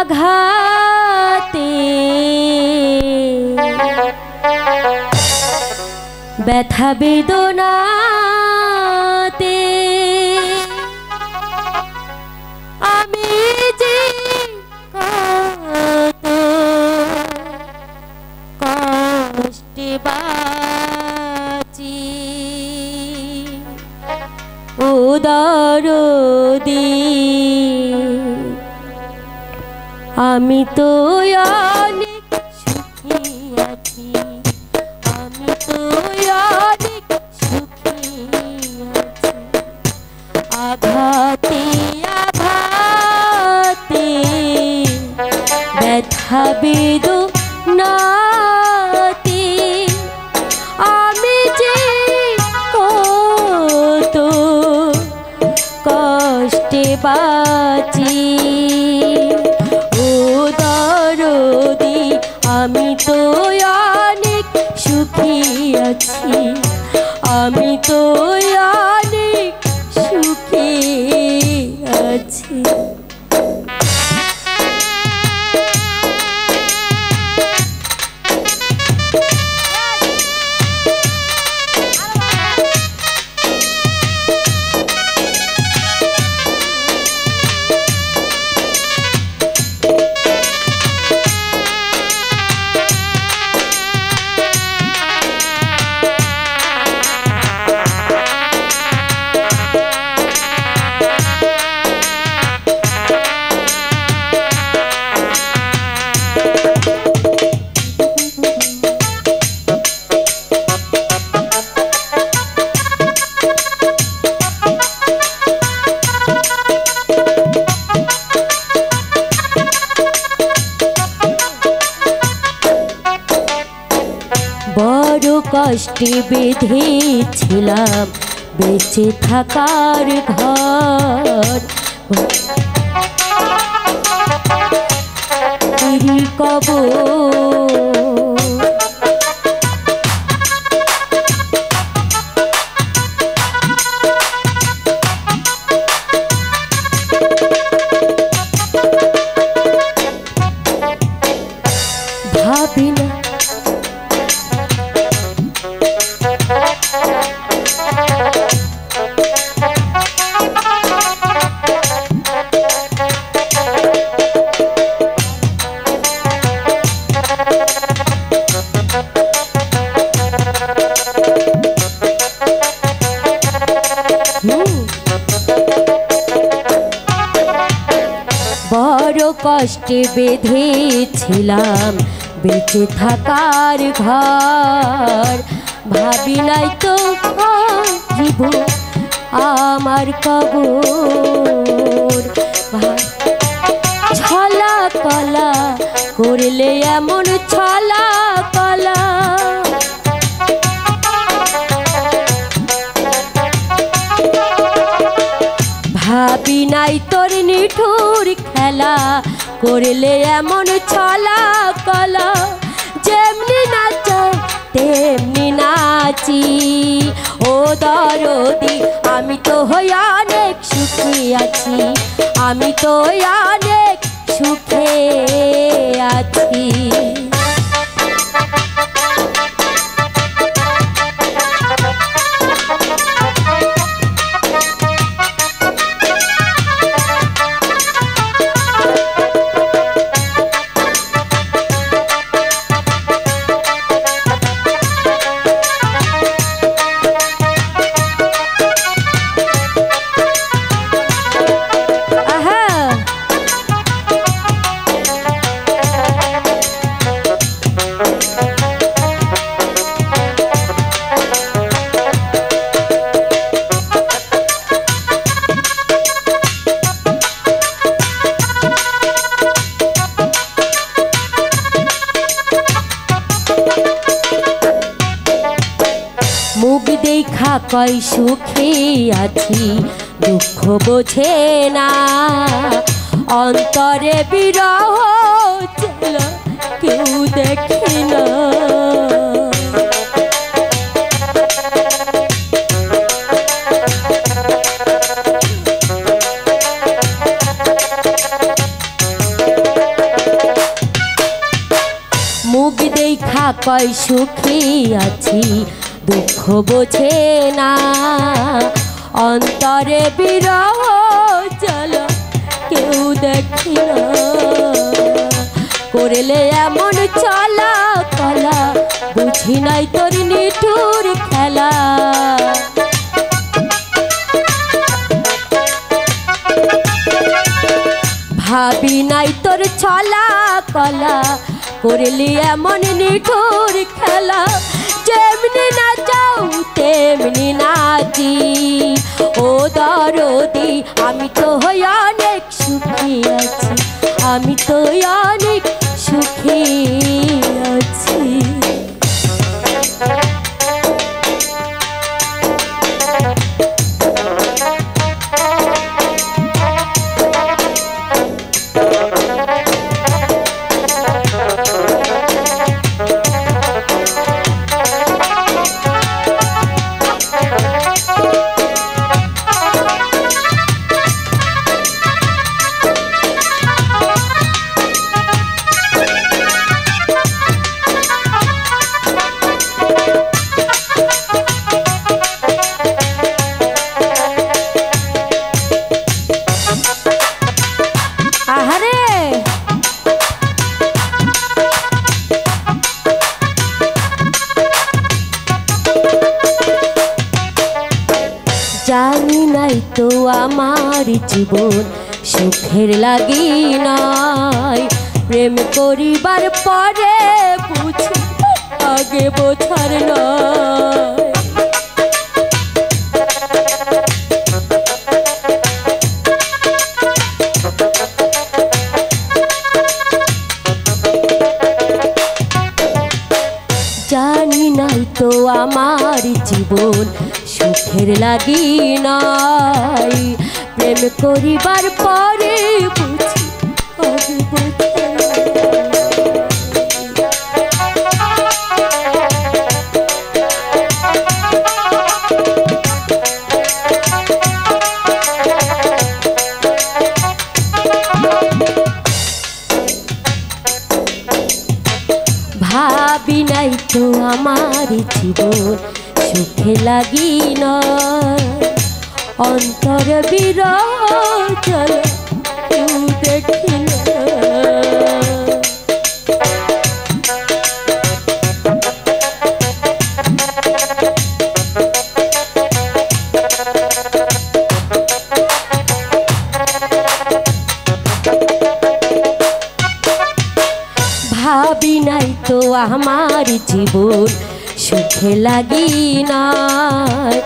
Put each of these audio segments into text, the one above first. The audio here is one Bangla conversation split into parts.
আঘাতে ব্যথা বেদনাতে আমি যে কত কষ্টে বাঁচি ও দরদি আমি তো অনেক সুখী আছি আমি তো অনেক সুখী আছি আঘাতে আঘাতে ব্যথা বেদনাতে আমি যে কত কষ্টে বাঁচি ও দরদি আমি তো অনেক সুখী আছি আমি তো অনেক সুখী আছি বড় কষ্টে বেঁধেছিলাম বেঁচে থাকার ঘর কবর ভাবি না বড় কষ্টে বেঁধেছিলাম বেঁচে থাকার ঘর ভাবি নাই তো জীবন আমার কবর ছলা কলা করলে এমন ছলা কলা ভাবি নাই তোর নিঠুর খেলা করলে এমন ছলা কলা যেমনি নাচ তেমনি নাচি ও দরদি আমি তো অনেক সুখী আছি আমি তো অনেক সুখে আছি মুখ দেখা কই সুখে আছি দুঃখ বোঝে না অন্তরে বিরহ চলা কেউ দেখে না কয় সুখী আছি দুঃখ বোঝে না, অন্তরে বিরহ জ্বালা কেউ দেখি না। করলে এমন চলা কলা বুঝি নাই তোর নিঠুর খেলা। ভাবি নাই তোর ছলা কলা করলি এমন নিঠুর খেলা। যেমনি নাচাও তেমনি নাচি ও দরদি, আমি তো অনেক সুখী আছি, আমি তো অনেক সুখী আছি। জানি নাই তো আমার জীবন সুখের লাগি নাই, প্রেম করিবার পরে বুঝি আগে বোঝার নয়। জানি নাই তো আমার জীবন সুখের লাগি নাই, প্রেম করিবার পরে বুঝি আগে বোঝার ভাবি নাই তো আমার জীবন সুখে লাগি নয়, অন্তর বিরহ জ্বালা কেউ দেখি না। ভাবি নাই তো আমার জীবন সুখে লাগি নাই,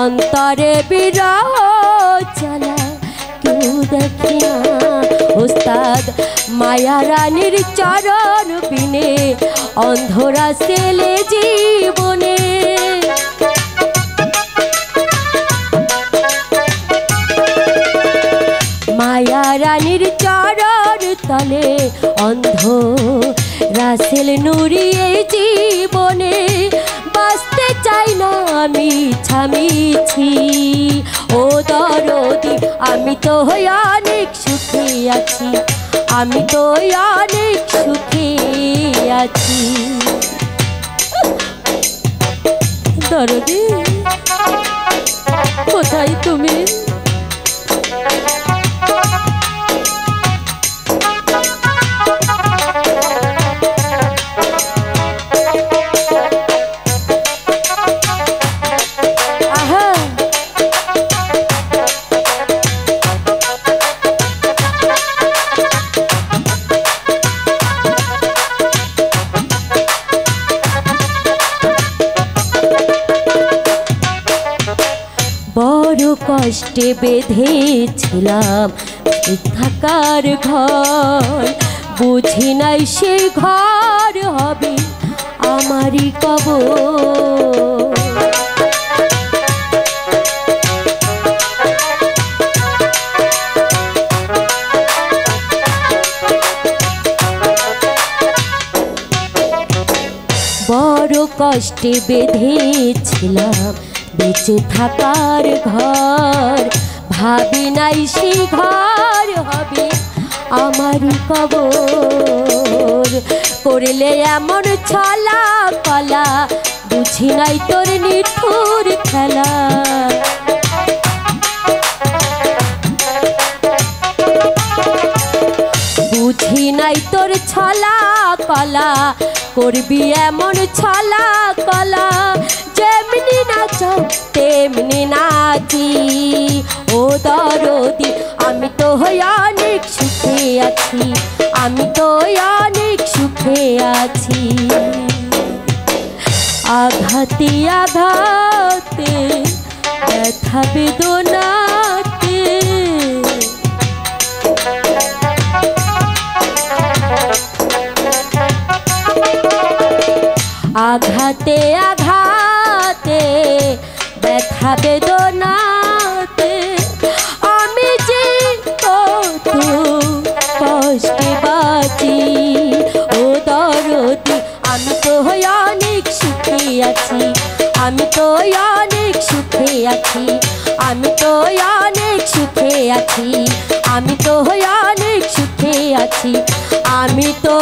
অন্তরে বিরহ জ্বালা কেউ দেখি না। ওস্তাদ মায়া রানীর চরণ বিনে অন্ধরা ছেলে জীবনে, মায়া রানীর চরণ তলে অন্ধ রাসেল নুরি এই জীবনে। বাঁচতে চাই না আমি ছামিছি ও দরদি, আমি তো অনেক সুখী আছি, আমি তো অনেক সুখী আছি। দরদি কোথায় তুমি? বড় কষ্টে বেঁধেছিলাম থাকার ঘর, বুঝি নাই সে ঘর হবে আমারই কবর। বড় কষ্টে বেঁধেছিলাম বেঁচে থাকার ঘর, ভাবি নাই সে ঘর হবে আমারই কবর। মোর করলে এমন ছলা কলা বুঝি নাই তোর নিঠুর খেলা বুঝি নাই তোর ছলা কলা করবি এমন ছলা কলা যেমনি নাচ তেমনি নাচি ও দরদি আমি তো অনেক সুখে আছি আমি তো অনেক সুখে আছি আঘাতে আঘাতে ব্যথা বেদনাতে আঘাতে আঘাতে ব্যথা বেদনাতে আমি যে কত কষ্টে বাঁচি ও দরদি আমি তো অনেক সুখে আছি আমি তো অনেক সুখে আছি আমি তো অনেক সুখে আছি আমি তো অনেক সুখে আছি আমি তো